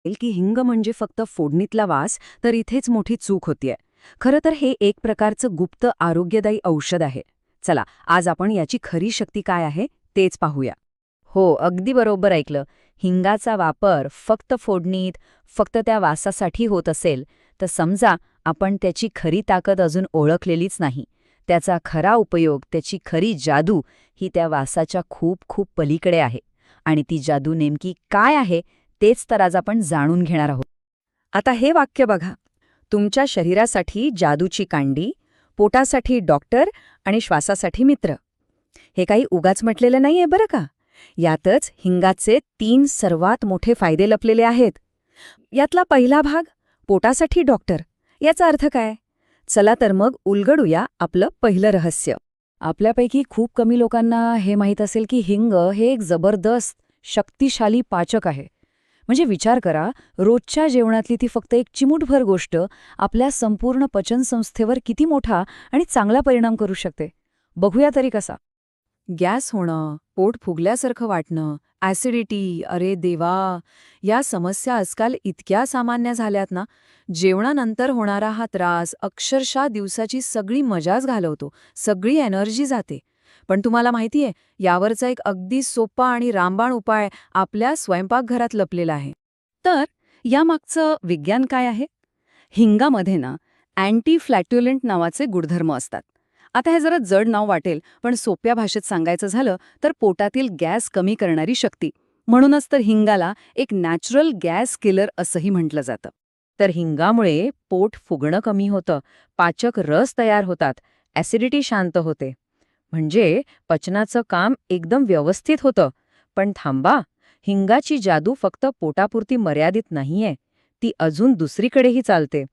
की हिंग म्हणजे फक्त फोडणीतला वास, तर इथेच मोठी चूक होतीये. खरं तर हे एक प्रकारचं गुप्त आरोग्यदायी औषध आहे. चला, आज आपण याची खरी शक्ती काय आहे तेच पाहूया. हो, अगदी बरोबर ऐकलं. हिंगाचा वापर फक्त फोडणीत, फक्त त्या वासासाठी होत असेल, तर समजा आपण त्याची खरी ताकद अजून ओळखलेलीच नाही. त्याचा खरा उपयोग, त्याची खरी जादू ही त्या वासाच्या खूप खूप पलीकडे आहे. आणि ती जादू नेमकी काय आहे, तेच तर आज आपण जाणून घेणार आहोत. आता हे वाक्य बघा. तुमच्या शरीरासाठी जादूची कांडी, पोटासाठी डॉक्टर आणि श्वासासाठी मित्र. हे काही उगाच म्हटलेलं नाहीये बरं का. यातच हिंगाचे 3 सर्वात मोठे फायदे लपलेले आहेत. यातला पहिला भाग, पोटासाठी डॉक्टर. याचा अर्थ काय? चला तर मग उलगडूया आपलं पहिलं रहस्य. आपल्यापैकी खूप कमी लोकांना हे माहीत असेल की हिंग हे एक जबरदस्त, शक्तिशाली पाचक आहे. म्हणजे विचार करा, रोजच्या जेवणातली ती फक्त एक चिमूटभर गोष्ट आपल्या संपूर्ण पचनसंस्थेवर किती मोठा आणि चांगला परिणाम करू शकते. बघूया तरी कसा. गॅस होणं, पोट फुगल्यासारखं वाटणं, ॲसिडिटी, अरे देवा, या समस्या आजकाल इतक्या सामान्य झाल्यात ना. जेवणानंतर होणारा हा त्रास अक्षरशः दिवसाची सगळी मजाच घालवतो, सगळी एनर्जी जाते. पण तुम्हाला माहितीये, यावरचा एक अगदी सोपा आणि रामबाण उपाय आपल्या स्वयंपाकघरात लपलेला आहे. तर यामागचं विज्ञान काय आहे? हिंगामध्ये ना अँटी फ्लॅट्युलंट नावाचे गुणधर्म असतात. आता हे जरा जड नाव वाटेल, पण सोप्या भाषेत सांगायचं झालं तर पोटातील गॅस कमी करणारी शक्ती. म्हणूनच तर हिंगाला एक नॅचरल गॅस किलर असंही म्हटलं जातं. तर हिंगामुळे पोट फुगणं कमी होतं, पाचक रस तयार होतात, ॲसिडिटी शांत होते. म्हणजे पचनाचं काम एकदम व्यवस्थित होतं. पण थांबा, हिंगाची जादू फक्त पोटापुरती मर्यादित नाहीये, ती अजून दुसरीकडेही चालते.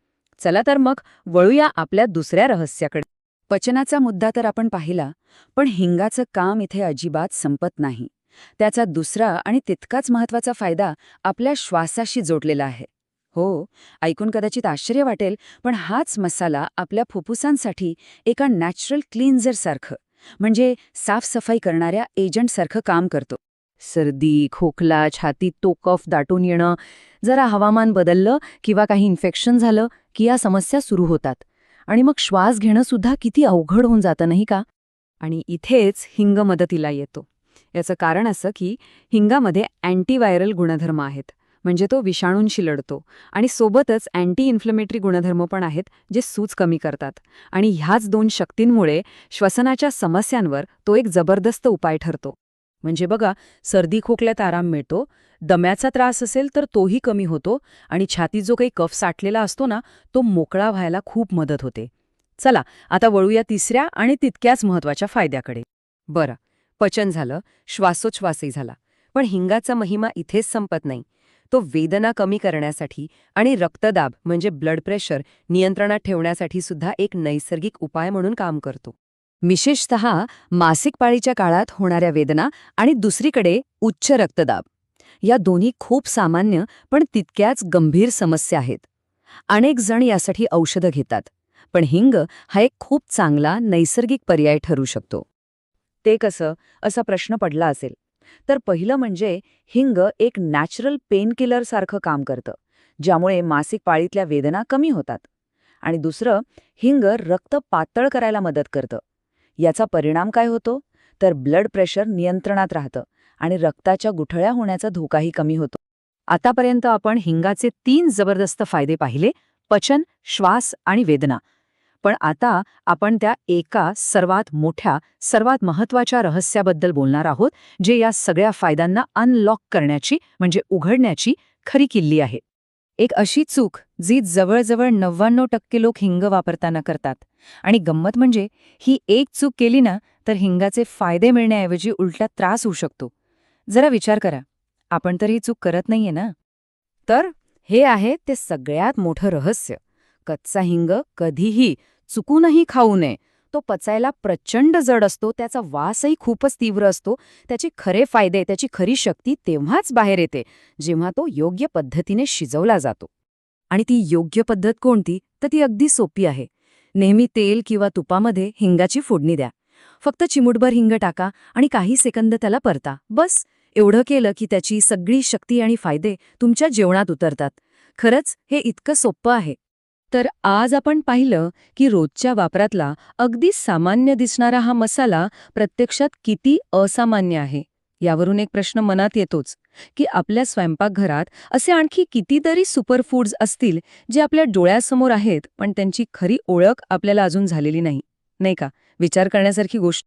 चला तर मग वळूया आपल्या दुसऱ्या रहस्याकडे. पचनाचा मुद्दा तर आपण पाहिला, पण हिंगाचं काम इथे अजिबात संपत नाही. त्याचा दुसरा आणि तितकाच महत्वाचा फायदा आपल्या श्वासाशी जोडलेला आहे. हो, ऐकून कदाचित आश्चर्य वाटेल, पण हाच मसाला आपल्या फुफ्फुसांसाठी एका नॅचरल क्लीन्झरसारखं, म्हणजे साफसफाई करणाऱ्या एजंटसारखं काम करतो. सर्दी, खोकला, छातीत तो कफ दाटून येणं, जरा हवामान बदललं किंवा काही इन्फेक्शन झालं की या समस्या सुरू होतात. आणि मग श्वास घेणं सुद्धा किती अवघड होऊन जातं नाही का? आणि इथेच हिंग मदतीला येतो. याचं कारण असं की हिंगामध्ये अँटीव्हायरल गुणधर्म आहेत, म्हणजे तो विषाणूंशी लढतो. आणि सोबतच अँटी इन्फ्लमेटरी गुणधर्म पण आहेत, जे सूज कमी करतात. आणि ह्याच 2 शक्तींमुळे श्वसनाच्या समस्यांवर तो एक जबरदस्त उपाय ठरतो. म्हणजे बघा, सर्दी खोकल्यात आराम मिळतो, दम्याचा त्रास असेल तर तोही कमी होतो, आणि छातीत जो काही कफ साठलेला असतो ना, तो मोकळा व्हायला खूप मदत होते. चला, आता वळूया तिसऱ्या आणि तितक्याच महत्वाच्या फायद्याकडे. बरं, पचन झालं, श्वासोच्छ्वासही झाला. पण हिंगाचा महिमा इथेच संपत नाही. तो वेदना कमी करण्यासाठी आणि रक्तदाब म्हणजे ब्लड प्रेशर नियंत्रणात ठेवण्यासाठी सुद्धा एक नैसर्गिक उपाय म्हणून काम करतो. विशेषतः मासिक पाळीच्या काळात होणाऱ्या वेदना आणि दुसरीकडे उच्च रक्तदाब, या दोन्ही खूप सामान्य पण तितक्याच गंभीर समस्या आहेत. अनेक जण यासाठी औषधं घेतात, पण हिंग हा एक खूप चांगला नैसर्गिक पर्याय ठरू शकतो. ते कसं, असा प्रश्न पडला असेल तर पहिलं म्हणजे हिंग एक नॅचरल पेनकिलर सारखं काम करतं, ज्यामुळे मासिक पाळीतल्या वेदना कमी होतात. आणि दुसरं, हिंग रक्त पातळ करायला मदत करतं. याचा परिणाम काय होतो? तर ब्लड प्रेशर नियंत्रणात राहतं आणि रक्ताच्या गुठळ्या होण्याचा धोकाही कमी होतो. आतापर्यंत आपण हिंगाचे 3 जबरदस्त फायदे पाहिले: पचन, श्वास आणि वेदना. पण आता आपण त्या एका सर्वात मोठ्या, सर्वात महत्वाच्या रहस्याबद्दल बोलणार आहोत, जे या सगळ्या फायद्यांना अनलॉक करण्याची, म्हणजे उघडण्याची खरी किल्ली आहे. एक अशी चूक जी जवळजवळ 99% लोक हिंग वापरताना करतात. आणि गंमत म्हणजे ही एक चूक केली ना, तर हिंगाचे फायदे मिळण्याऐवजी उलटा त्रास होऊ शकतो. जरा विचार करा, आपण तर ही चूक करत नाहीये ना? तर हे आहे ते सगळ्यात मोठं रहस्य. कच्चा हिंग कधीही चुकूनही खाऊ नये. तो पचायला प्रचंड जड असतो, त्याचा वासही खूपच तीव्र असतो. त्याचे खरे फायदे, त्याची खरी शक्ती तेव्हाच बाहेर येते जेव्हा तो योग्य पद्धतीने शिजवला जातो. आणि ती योग्य पद्धत कोणती? तर ती अगदी सोपी आहे. नेहमी तेल किंवा तुपामध्ये हिंगाची फोडणी द्या. फक्त चिमूटभर हिंग टाका आणि काही सेकंद त्याला परता. बस. एवढं केलं की त्याची सगळी शक्ती आणि फायदे तुमच्या जेवणात उतरतात. खरंच हे इतकं सोपं आहे. तर आज आपण पाहिलं की रोजच्या वापरातला अगदी सामान्य दिसणारा हा मसाला प्रत्यक्षात किती असामान्य आहे. यावरून एक प्रश्न मनात येतोच की आपल्या स्वयंपाकघरात असे आणखी कितीतरी सुपरफूड्स असतील जे आपल्या डोळ्यासमोर आहेत पण त्यांची खरी ओळख आपल्याला अजून झालेली नाही, नाही का? विचार करण्यासारखी गोष्ट